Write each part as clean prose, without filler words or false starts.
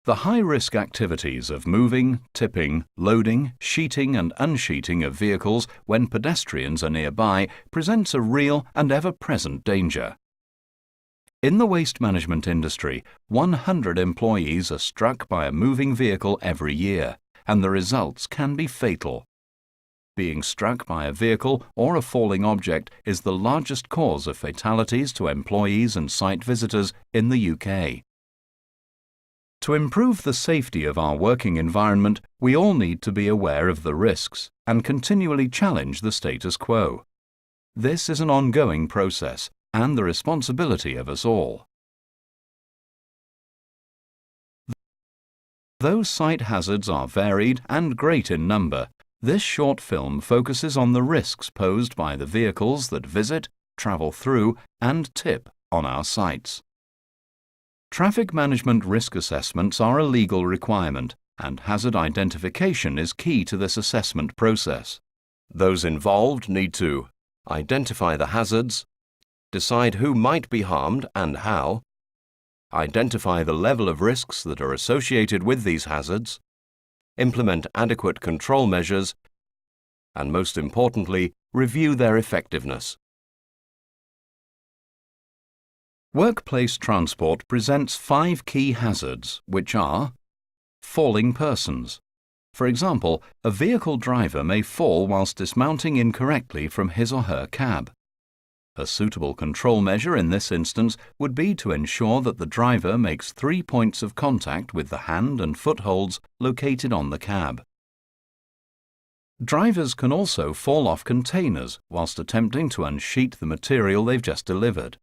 The high-risk activities of moving, tipping, loading, sheeting and unsheeting of vehicles when pedestrians are nearby presents a real and ever-present danger. In the waste management industry, 100 employees are struck by a moving vehicle every year, and the results can be fatal. Being struck by a vehicle or a falling object is the largest cause of fatalities to employees and site visitors in the UK. To improve the safety of our working environment, we all need to be aware of the risks and continually challenge the status quo. This is an ongoing process and the responsibility of us all. Though site hazards are varied and great in number, this short film focuses on the risks posed by the vehicles that visit, travel through and tip on our sites. Traffic management risk assessments are a legal requirement, and hazard identification is key to this assessment process. Those involved need to identify the hazards, decide who might be harmed and how, identify the level of risks that are associated with these hazards, implement adequate control measures, and most importantly, review their effectiveness. Workplace transport presents 5 key hazards, which are falling persons. For example, a vehicle driver may fall whilst dismounting incorrectly from his or her cab. A suitable control measure in this instance would be to ensure that the driver makes 3 points of contact with the hand and footholds located on the cab. Drivers can also fall off containers whilst attempting to unsheet the material they've just delivered.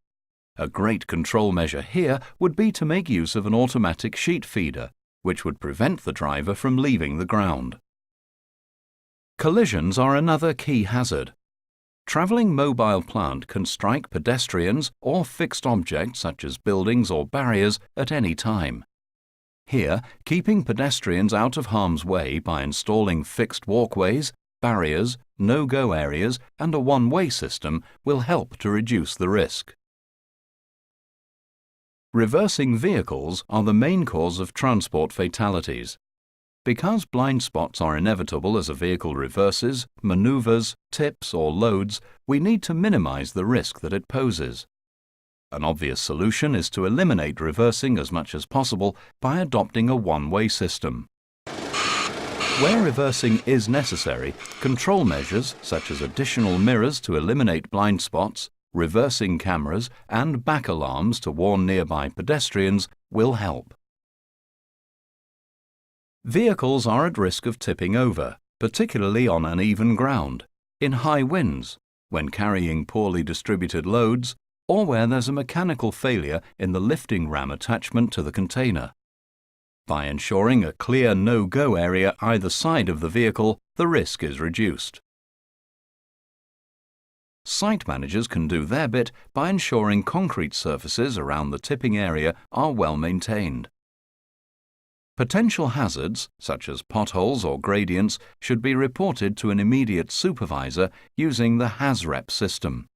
A great control measure here would be to make use of an automatic sheet feeder, which would prevent the driver from leaving the ground. Collisions are another key hazard. Travelling mobile plant can strike pedestrians or fixed objects such as buildings or barriers at any time. Here, keeping pedestrians out of harm's way by installing fixed walkways, barriers, no-go areas and a one-way system will help to reduce the risk. Reversing vehicles are the main cause of transport fatalities. Because blind spots are inevitable as a vehicle reverses, manoeuvres, tips or loads, we need to minimize the risk that it poses. An obvious solution is to eliminate reversing as much as possible by adopting a one-way system. Where reversing is necessary, control measures such as additional mirrors to eliminate blind spots, reversing cameras and back alarms to warn nearby pedestrians will help. Vehicles are at risk of tipping over, particularly on uneven ground, in high winds, when carrying poorly distributed loads, or where there's a mechanical failure in the lifting ram attachment to the container. By ensuring a clear no-go area either side of the vehicle, the risk is reduced. Site managers can do their bit by ensuring concrete surfaces around the tipping area are well maintained. Potential hazards, such as potholes or gradients, should be reported to an immediate supervisor using the HazRep system.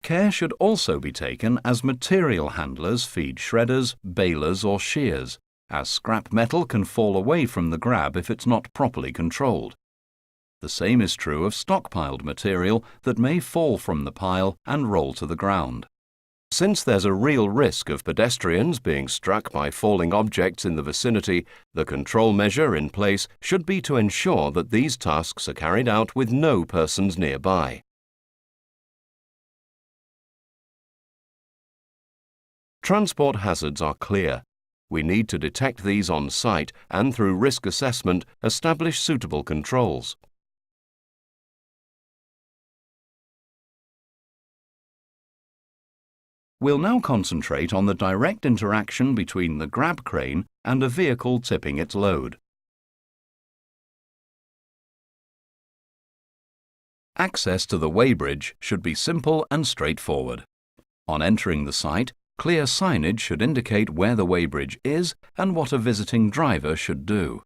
Care should also be taken as material handlers feed shredders, balers or shears, as scrap metal can fall away from the grab if it's not properly controlled. The same is true of stockpiled material that may fall from the pile and roll to the ground. Since there's a real risk of pedestrians being struck by falling objects in the vicinity, the control measure in place should be to ensure that these tasks are carried out with no persons nearby. Transport hazards are clear. We need to detect these on site and through risk assessment establish suitable controls. We'll now concentrate on the direct interaction between the grab crane and a vehicle tipping its load. Access to the weighbridge should be simple and straightforward. On entering the site, clear signage should indicate where the weighbridge is and what a visiting driver should do.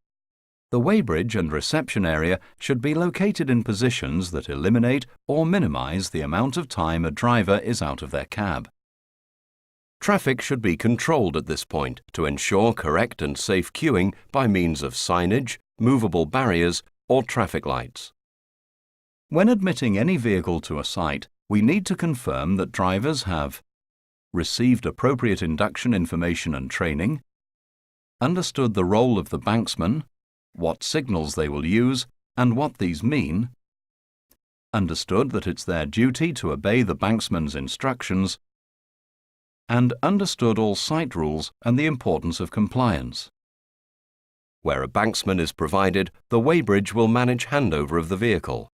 The weighbridge and reception area should be located in positions that eliminate or minimize the amount of time a driver is out of their cab. Traffic should be controlled at this point to ensure correct and safe queuing by means of signage, movable barriers, or traffic lights. When admitting any vehicle to a site, we need to confirm that drivers have received appropriate induction information and training, understood the role of the banksman, what signals they will use and what these mean, understood that it's their duty to obey the banksman's instructions, and understood all site rules and the importance of compliance. Where a banksman is provided, the weighbridge will manage handover of the vehicle.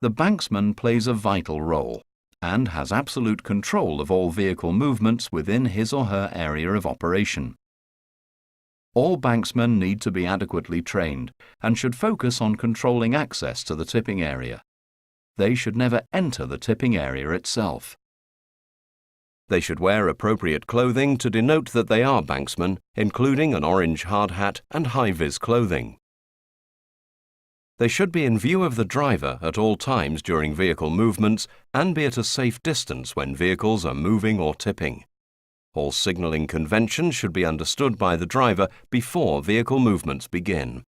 The banksman plays a vital role and has absolute control of all vehicle movements within his or her area of operation. All banksmen need to be adequately trained and should focus on controlling access to the tipping area. They should never enter the tipping area itself. They should wear appropriate clothing to denote that they are banksmen, including an orange hard hat and high-vis clothing. They should be in view of the driver at all times during vehicle movements and be at a safe distance when vehicles are moving or tipping. All signalling conventions should be understood by the driver before vehicle movements begin.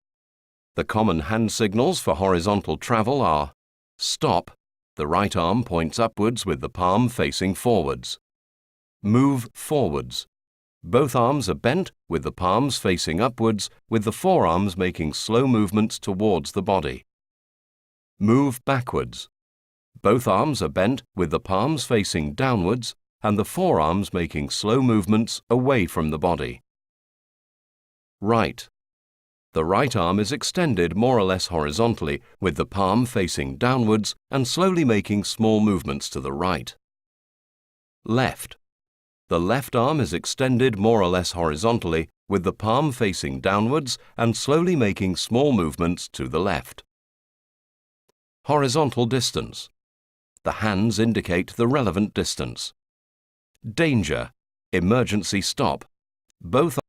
The common hand signals for horizontal travel are stop, the right arm points upwards with the palm facing forwards. Move forwards. Both arms are bent with the palms facing upwards, with the forearms making slow movements towards the body. Move backwards. Both arms are bent with the palms facing downwards and the forearms making slow movements away from the body. Right. The right arm is extended more or less horizontally with the palm facing downwards and slowly making small movements to the right. Left. The left arm is extended more or less horizontally with the palm facing downwards and slowly making small movements to the left. Horizontal distance. The hands indicate the relevant distance. Danger. Emergency stop. Both